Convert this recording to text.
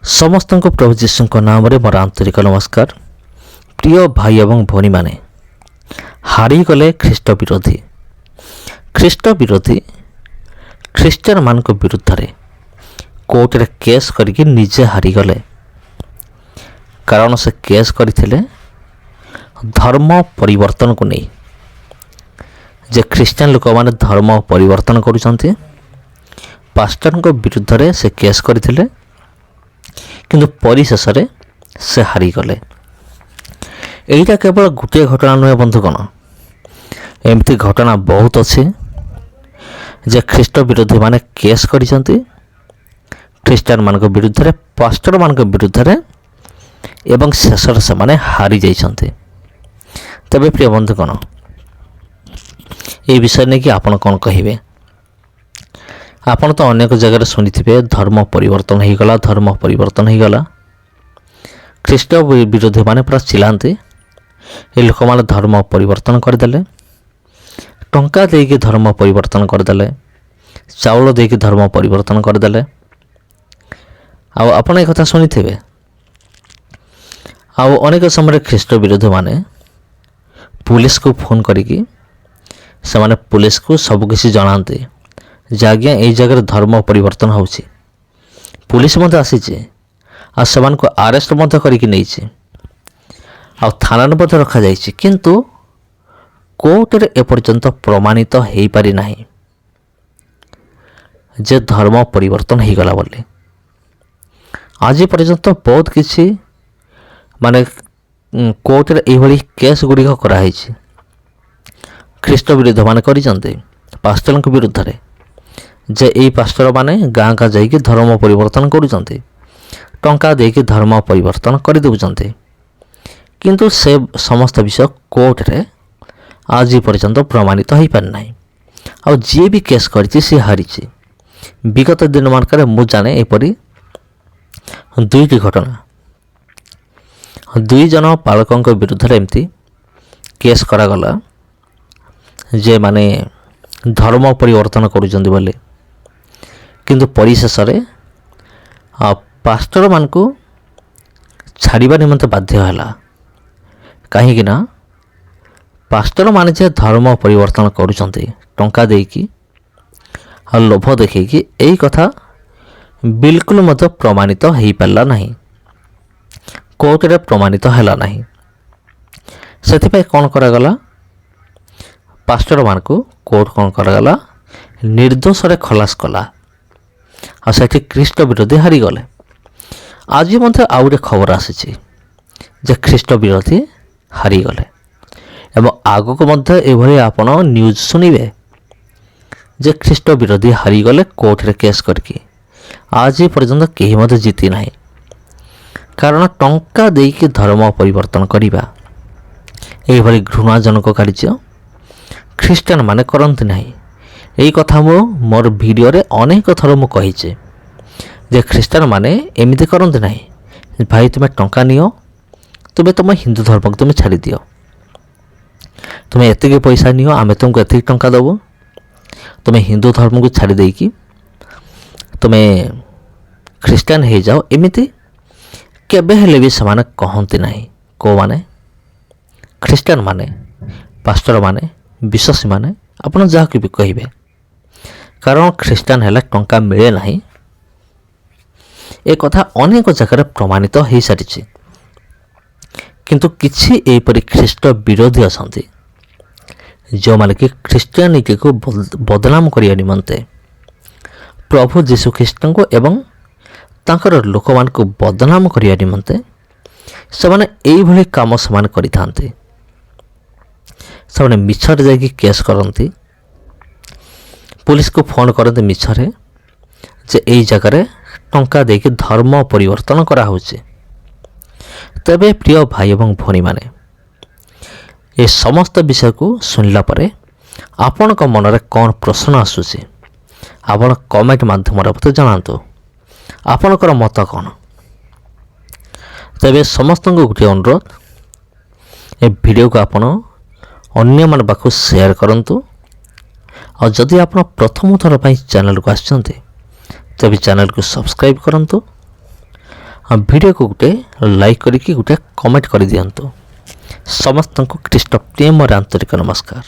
समस्त प्रभु जीशु नाम मोर आंतरिक नमस्कार। प्रिय भाई एवं भौणी माने हारीगले ख्रीष्ट विरोधी ख्रीस्टियन मान विरुद्ध रे कोर्ट रे केस करके निजे हारीगले। कारण से केस करथिले धर्म परिवर्तन को नहीं। जे ख्रीस्टियन लोक माने धर्म परिवर्तन करुचंती पास्टर को विरुद्ध रे से केस करथिले किंतु परिशेष से हारीगले। यहीटा केवल गोटे घटना नुहे बंधुगण, एमती घटना बहुत अच्छी जे ख्रीष्ट विरोधी माने केस करिसंती ख्रीस्टियन मान विरुद्ध रे पास्टर मान विरुद्ध रे एवं शेष से माने हारी जाइछंती। तबे प्रिय बंधुगण ये विषय नहीं कि आपण कौन कहिबे। आपण तो अनेक जगह शुणिथिबे धर्म परिवर्तन हो गला, धर्म परिवर्तन हो गला। ख्रीष्ट विरोधी माने पूरा चिल्लाते ये लोक माने धर्म परिवर्तन करदेले, टंका देके धर्म परिवर्तन करदेले, चाउल देके धर्म परिवर्तन करदेले। आपण एक कथा शुणिथिबे अनेक समय ख्रीष्ट विरोधी माने पुलिस को फोन करिकी से माने पुलिस को सब किसी जनाते जे आज्ञा ये जगह धर्म परिवर्तन होछि। पुलिस मत आसीचे आ समान को अरेस्ट मत करिकी नैछि आ थाना मत रखा जाइछि, किंतु कोर्ट रे एपर्यंत प्रमाणित हो पारि नाही जे धर्म परिवर्तन हो गला बोले। आज पर्यंत बहुत किछि माने कोर्ट रे एभली केस गुड़िक कराइछि। ख्रीष्ट विरोध माने करिसंते पास्टर के विरुद्ध रे जे এই पास्टर माने गाँ का जाइए धर्म परिवर्तन करुचंते, टंका देके धर्म परिवर्तन कर देउचंते, किंतु से समस्त विषय कोर्ट रे आज पर्यंत प्रमाणित हो पारि नाही। आ जे भी केस करिछि से हारिछि। विगत दिन मानकर मु जाने एपरी दुईटी घटना, दुई जन पालकों विरुद्ध रे एमती केस करागला जे माने धर्म परिवर्तन करुचंती बोले, किंतु परिशेष पास्टर मान को छाड़िबा निमंते बाध्य हैला। कहीं ना पास्टर माने जे धर्म परिवर्तन करुचंती टंका देकी आ लोभ देखिकी यही कथा बिल्कुल मत प्रमाणित हो पारला नहीं, कोर्ट रे प्रमाणित हैला नहीं। सेथिपय कौन करागला पास्टर मान को कोर्ट कौन करागला निर्दोष रे खलास कला आ सेठी ख्रीष्ट विरोधी हारीगले। आज मध्य आउ गोटे खबर आसी जे ख्रीष्ट विरोधी हारीगले एवं आगक मध्य एभली आपण न्यूज सुनिबे जे ख्रीष्ट विरोधी हारीगले कोर्ट रे केस करके। आज पर्यंत केही मध्य जीति नाही, कारण टंका देके धर्म परिवर्तन करिबा एभली घृणाजनक कार्य ख्रीस्टियन माने करंती नाही। यही कथा मोर वीडियो रे अनेक थर मु कहिचे जे ख्रीस्टियन माने एमिति करंती नाही। भाई तुमे टंका नियो, तुमे तुम हिंदू धर्म को तुमे छाड़ी दियो, तुमे एतिके पैसा नियो आमे तुमको एतिके टंका दबो, तुमे हिंदू धर्म को छाड़ी देकी तुमे ख्रीस्टियन हो जाओ, एमिति केबे हेले भी समान कहंती नाही। को माने ख्रीस्टियन माने पास्टर माने विश्वासी माने आपण जहाँ भी कहिबे, कारण ख्रीस्टियन हेला टंका मिले नाही। एक कथा अनेक जगह प्रमाणित हो सारी, किंतु किछि एपरि ख्रीष्ट विरोधी असंती जो माने कि ख्रीस्टियानिटी को बदनाम करिया निमंते प्रभु जीशु ख्रीष्ट को एवं तांकर लोक मान को बदनाम करिया निमंते समाने एई भली काम समान करिथांते। से मिछरे जाकि केस करती, पुलिस को फोन करते मिछरे जे यही जगह टंका देके धर्म परिवर्तन करा होचे। तबे प्रिय भाई एवं भौणी माने ये समस्त विषय को सुनला परे आपण को मन रे कौन प्रश्न आसुचे आपण कमेंट माध्यम मते जणांतु आपणकर मत कौन। तबे समस्त को गोटे अनुरोध, ए वीडियो को आपण अन्य मान पाखु शेयर करंतु। और जदि आप प्रथम थर चैनल को आसते तेज चैनल को सब्सक्राइब करंतु ଭିଡ଼ିଓକୁ ଗୋଟେ ଲାଇକ୍ କରିକି ଗୋଟେ କମେଣ୍ଟ କରିଦିଅନ୍ତୁ। ସମସ୍ତଙ୍କୁ ଖ୍ରୀଷ୍ଟ ପ୍ରେମରେ ଆନ୍ତରିକ ନମସ୍କାର।